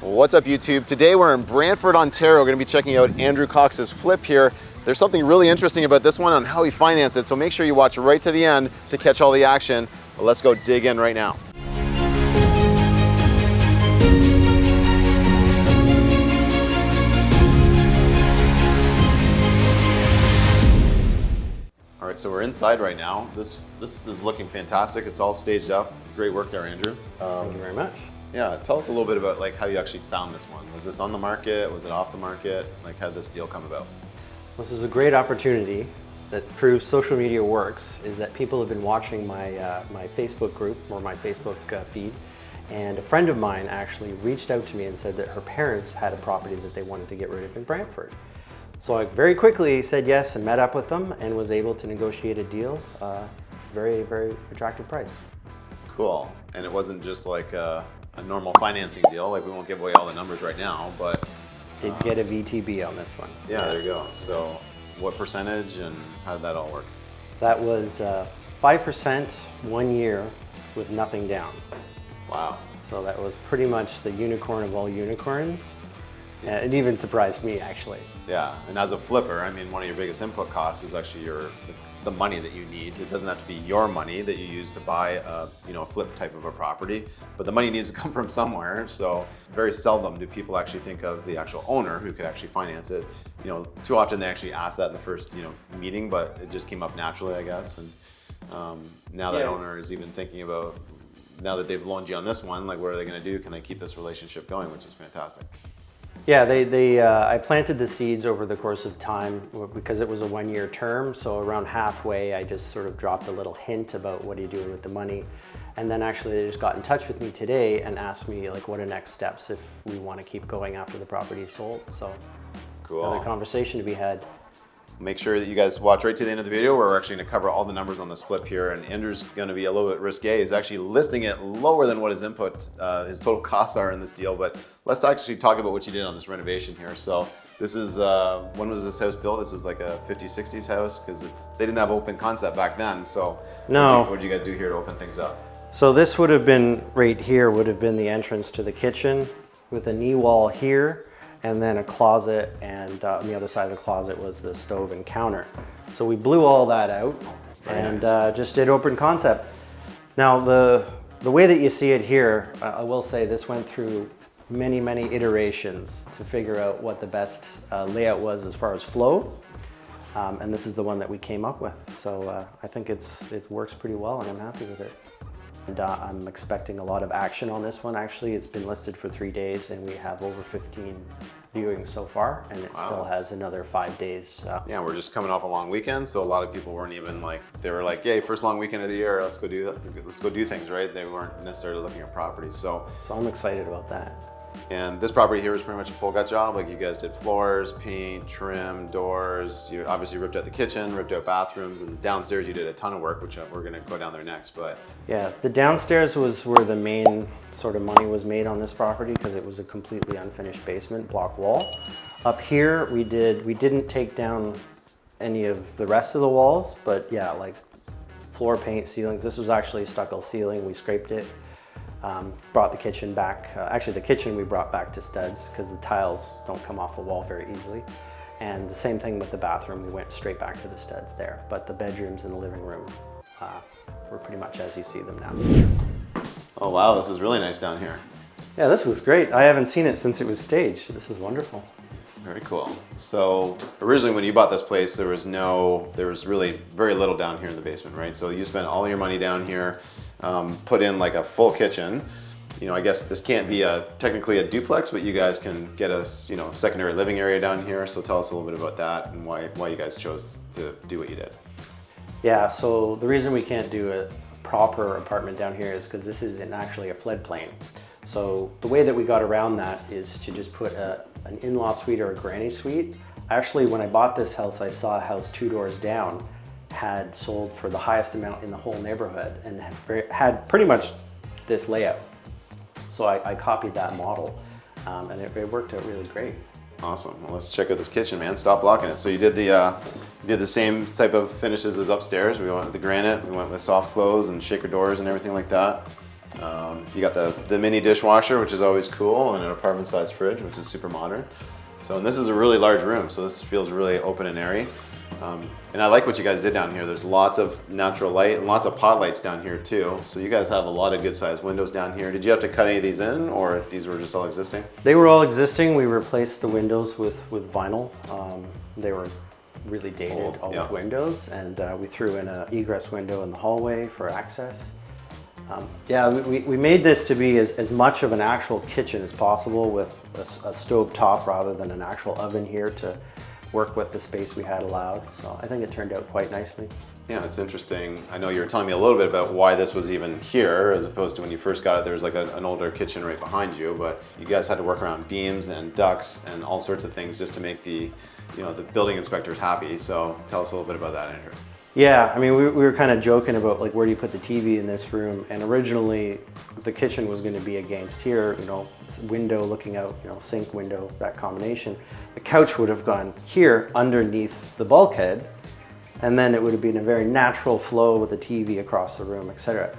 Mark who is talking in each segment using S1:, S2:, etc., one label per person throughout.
S1: What's up, YouTube? Today we're in Branford, Ontario. We're going to be checking out Andrew Cox's flip here. There's something really interesting about this one on how he financed it, so make sure you watch right to the end to catch all the action. But let's go dig in right now. All right, so we're inside right now. This is looking fantastic. It's all staged up. Great work there, Andrew.
S2: Thank you very much.
S1: Yeah, tell us a little bit about like how you actually found this one. Was this on the market? Was it off the market? Like, how did this deal come about?
S2: This was a great opportunity that proves social media works, is that people have been watching my my Facebook group or my Facebook feed, and a friend of mine actually reached out to me and said that her parents had a property that they wanted to get rid of in Branford. So I very quickly said yes and met up with them and was able to negotiate a deal, very, very attractive price.
S1: Cool. And it wasn't just like a normal financing deal. Like, we won't give away all the numbers right now, but
S2: Did get a VTB on this one.
S1: yeah, there you go. So what percentage and how did that all work?
S2: That was 5% 1 year with nothing down.
S1: Wow.
S2: So that was pretty much the unicorn of all unicorns. It even surprised me, actually.
S1: Yeah, and as a flipper, I mean, one of your biggest input costs is actually the money that you need. It doesn't have to be your money that you use to buy a flip type of a property, but the money needs to come from somewhere. So very seldom do people actually think of the actual owner who could actually finance it. Too often they actually ask that in the first meeting, but it just came up naturally, I guess. And now that owner is even thinking about, now that they've loaned you on this one, like, what are they going to do? Can they keep this relationship going, which is fantastic.
S2: Yeah, I planted the seeds over the course of time because it was a 1 year term. So around halfway, I just sort of dropped a little hint about what are you doing with the money. And then actually they just got in touch with me today and asked me, like, what are next steps if we want to keep going after the property is sold. So
S1: cool.
S2: Another conversation to be had.
S1: Make sure that you guys watch right to the end of the video where we're actually going to cover all the numbers on this flip here. And Andrew's going to be a little bit risque. He's actually listing it lower than what his his total costs are in this deal. But let's actually talk about what you did on this renovation here. So this is, when was this house built? This is like a 50s, 60s house, because they didn't have open concept back then. So
S2: no.
S1: What did you guys do here to open things up?
S2: So this would have been, right here would have been the entrance to the kitchen with a knee wall here. And then a closet, and on the other side of the closet was the stove and counter. So we blew all that out and just did open concept. Now the way that you see it here, I will say this went through many iterations to figure out what the best layout was as far as flow. And this is the one that we came up with. So I think it works pretty well and I'm happy with it. And I'm expecting a lot of action on this one. Actually, it's been listed for 3 days and we have over 15 viewings so far, and it still has another 5 days.
S1: Yeah, we're just coming off a long weekend, so a lot of people weren't even like, they were like, yay, first long weekend of the year, let's go do things, right? They weren't necessarily looking at properties. So
S2: I'm excited about that.
S1: And this property here was pretty much a full gut job. Like, you guys did floors, paint, trim, doors. You obviously ripped out the kitchen, ripped out bathrooms, and downstairs you did a ton of work, which we're gonna go down there next. But
S2: yeah, the downstairs was where the main sort of money was made on this property because it was a completely unfinished basement, block wall. Up here we didn't take down any of the rest of the walls, but yeah, like floor, paint, ceilings. This was actually a stucco ceiling. We scraped it. Brought the kitchen back. Actually, the kitchen we brought back to studs because the tiles don't come off the wall very easily. And the same thing with the bathroom. We went straight back to the studs there. But the bedrooms and the living room were pretty much as you see them now.
S1: oh wow, this is really nice down here.
S2: Yeah, this was great. I haven't seen it since it was staged. This is wonderful.
S1: Very cool. So originally when you bought this place, there was really very little down here in the basement, right? So you spent all your money down here, put in like a full kitchen. I guess this can't be technically a duplex, but you guys can get a secondary living area down here. So tell us a little bit about that and why you guys chose to do what you did.
S2: Yeah, so the reason we can't do a proper apartment down here is because this isn't actually a floodplain. So the way that we got around that is to just put an in-law suite or a granny suite. Actually, when I bought this house, I saw a house 2 doors down had sold for the highest amount in the whole neighborhood and had pretty much this layout. So I copied that model and it worked out really great.
S1: Awesome. Well, let's check out this kitchen, man. Stop blocking it. So you did the same type of finishes as upstairs. We went with the granite, we went with soft close and shaker doors and everything like that. You got the mini dishwasher, which is always cool, and an apartment-sized fridge, which is super modern. So, and this is a really large room, so this feels really open and airy. And I like what you guys did down here. There's lots of natural light and lots of pot lights down here too. So you guys have a lot of good sized windows down here. Did you have to cut any of these in, or these were just all existing?
S2: They were all existing. We replaced the windows with vinyl. They were really dated, old windows, and we threw in an egress window in the hallway for access. Yeah, we made this to be as much of an actual kitchen as possible, with a stove top rather than an actual oven here to work with the space we had allowed. So I think it turned out quite nicely.
S1: Yeah, it's interesting. I know you were telling me a little bit about why this was even here, as opposed to when you first got it, there was like an older kitchen right behind you, but you guys had to work around beams and ducts and all sorts of things just to make the building inspectors happy. So tell us a little bit about that, Andrew.
S2: Yeah, I mean, we were kind of joking about like, where do you put the TV in this room? And originally the kitchen was going to be against here, window looking out, sink window, that combination. The couch would have gone here underneath the bulkhead, and then it would have been a very natural flow with the TV across the room, etc.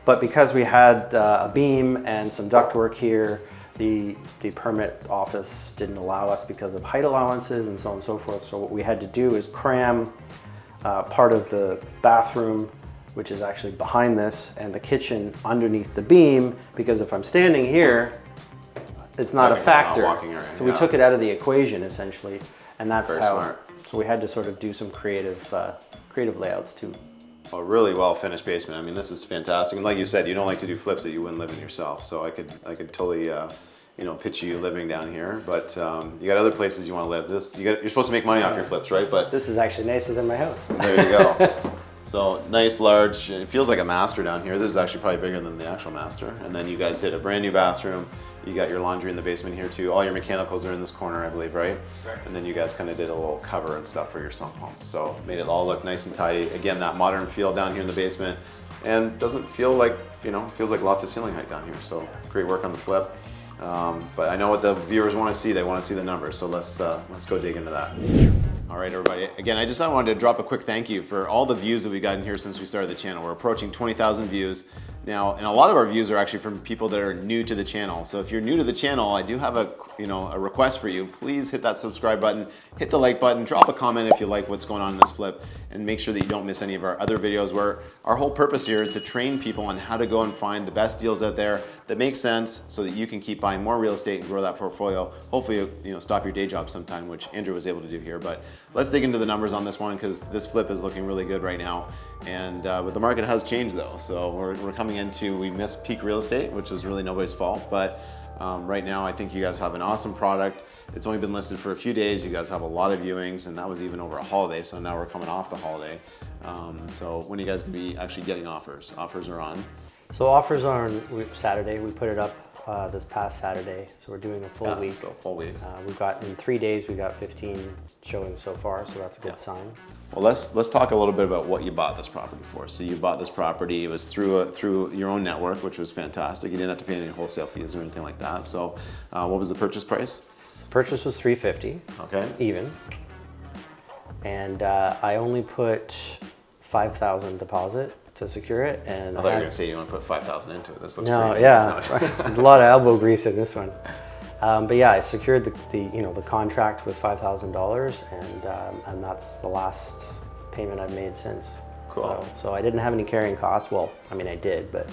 S2: But because we had a beam and some ductwork here, the permit office didn't allow us because of height allowances and so on and so forth. So what we had to do is cram part of the bathroom, which is actually behind this, and the kitchen underneath the beam, because if I'm standing here, it's not a factor. So we took it out of the equation essentially, and that's
S1: very
S2: how.
S1: Smart.
S2: So we had to sort of do some creative layouts too.
S1: A really well finished basement. I mean, this is fantastic. And like you said, you don't like to do flips that you wouldn't live in yourself. So I could totally pitch you living down here. But you got other places you want to live. You're supposed to make money off your flips, right? But
S2: this is actually nicer than my house.
S1: There you go. So nice, large. It feels like a master down here. This is actually probably bigger than the actual master. And then you guys did a brand new bathroom. You got your laundry in the basement here too. All your mechanicals are in this corner, I believe, right? Correct. And then you guys kind of did a little cover and stuff for your sump pump. So made it all look nice and tidy. Again, that modern feel down here in the basement, and doesn't feel like, feels like lots of ceiling height down here. So great work on the flip. But I know what the viewers want to see. They want to see the numbers. So let's go dig into that. All right, everybody. Again, I wanted to drop a quick thank you for all the views that we've gotten here since we started the channel. We're approaching 20,000 views now, and a lot of our views are actually from people that are new to the channel. So if you're new to the channel, I do have a request for you. Please hit that subscribe button, hit the like button, drop a comment if you like what's going on in this flip, and make sure that you don't miss any of our other videos, where our whole purpose here is to train people on how to go and find the best deals out there that make sense, so that you can keep buying more real estate and grow that portfolio. Hopefully, stop your day job sometime, which Andrew was able to do here. But let's dig into the numbers on this one, because this flip is looking really good right now. And but the market has changed though. So we're coming into, we missed peak real estate, which was really nobody's fault. But right now, I think you guys have an awesome product. It's only been listed for a few days. You guys have a lot of viewings, and that was even over a holiday. So now we're coming off the holiday. So when are you guys gonna be actually getting offers? Offers are on.
S2: So offers are on Saturday. We put it up this past Saturday. So we're doing a full week.
S1: So full week.
S2: We've got, in 3 days, we got 15 showings so far. So that's a good sign.
S1: Well, let's talk a little bit about what you bought this property for. So you bought this property, it was through your own network, which was fantastic. You didn't have to pay any wholesale fees or anything like that. So what was the purchase price?
S2: Purchase was $350.
S1: Okay.
S2: Even. And I only put $5,000 deposit to secure it. And
S1: I thought you were going to say you want to put $5,000 into it. This looks
S2: no,
S1: great.
S2: Yeah, a lot of elbow grease in this one. But yeah, I secured the contract with $5,000, and that's the last payment I've made since.
S1: Cool.
S2: So I didn't have any carrying costs. Well, I mean I did, but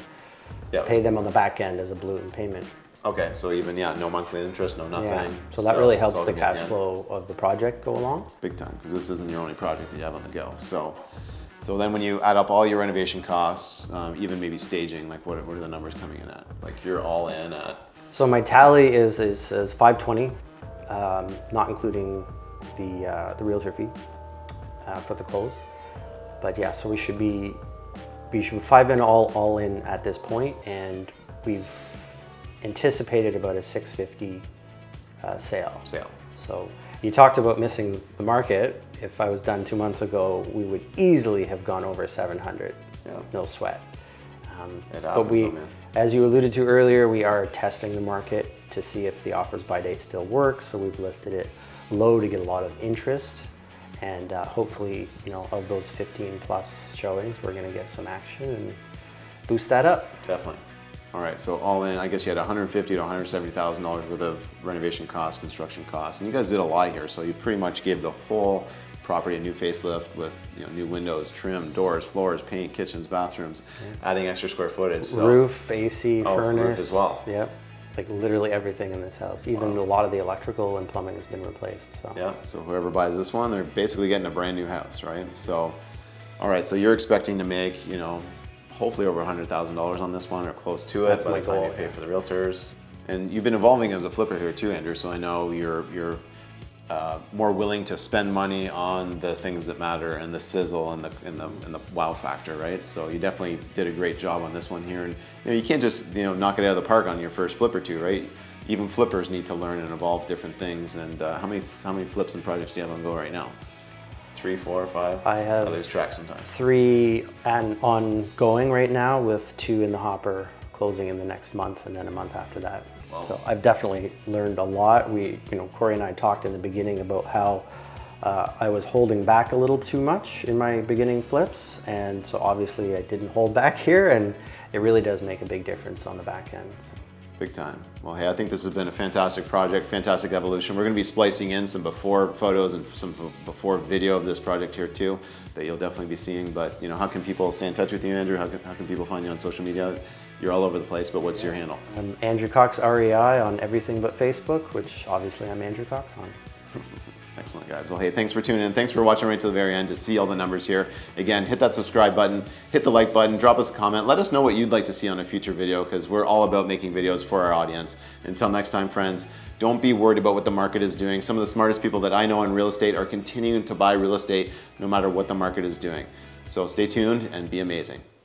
S1: yeah,
S2: paid them on the back end as a balloon payment.
S1: Okay, so even no monthly interest, no nothing.
S2: Yeah. So that really helps the cash flow of the project go along.
S1: Big time, because this isn't your only project that you have on the go. So then when you add up all your renovation costs, even maybe staging, like what are the numbers coming in at? Like you're all in at.
S2: So my tally is $520, not including the realtor fee for the close. But yeah, so we should be 5 in all in at this point, and we've anticipated about a $650 sale. So you talked about missing the market. If I was done 2 months ago, we would easily have gone over 700.
S1: Yeah.
S2: No sweat.
S1: It
S2: But
S1: happens,
S2: as you alluded to earlier, we are testing the market to see if the offers by date still works. So we've listed it low to get a lot of interest, and hopefully, of those 15 plus showings, we're going to get some action and boost that up.
S1: Definitely. All right, so all in, I guess you had $150,000 to $170,000 worth of renovation costs, construction costs, and you guys did a lot here. So you pretty much gave the whole property a new facelift with new windows, trim, doors, floors, paint, kitchens, bathrooms, adding extra square footage. So,
S2: Roof, AC, furnace.
S1: Roof as well.
S2: Yep. Like literally everything in this house. Even a lot of the electrical and plumbing has been replaced. So.
S1: Yeah, so whoever buys this one, they're basically getting a brand new house, right? So, all right, so you're expecting to make, hopefully over $100,000 on this one or close to it.
S2: That's
S1: by
S2: my
S1: the time
S2: goal,
S1: you pay
S2: yeah.
S1: for the realtors. And you've been evolving as a flipper here too, Andrew, so I know you're more willing to spend money on the things that matter and the sizzle and the wow factor, right? So you definitely did a great job on this one here. And you can't just knock it out of the park on your first flip or two, right? Even flippers need to learn and evolve different things. And how many flips and projects do you have on go right now? 3, 4, 5?
S2: I have
S1: lose track sometimes.
S2: 3 and ongoing right now, with 2 in the hopper, closing in the next month, and then a month after that.
S1: Wow.
S2: So I've definitely learned a lot. Corey and I talked in the beginning about how I was holding back a little too much in my beginning flips, and so obviously I didn't hold back here, and it really does make a big difference on the back end. So.
S1: Big time. Well, hey, I think this has been a fantastic project, fantastic evolution. We're going to be splicing in some before photos and some before video of this project here too, that you'll definitely be seeing. But how can people stay in touch with you, Andrew? How can people find you on social media? You're all over the place, but what's your handle?
S2: I'm Andrew Cox REI on everything but Facebook, which obviously I'm Andrew Cox on.
S1: Excellent, guys. Well, hey, thanks for tuning in. Thanks for watching right to the very end to see all the numbers here. Again, hit that subscribe button, hit the like button, drop us a comment. Let us know what you'd like to see on a future video, because we're all about making videos for our audience. Until next time, friends, don't be worried about what the market is doing. Some of the smartest people that I know in real estate are continuing to buy real estate no matter what the market is doing. So stay tuned and be amazing.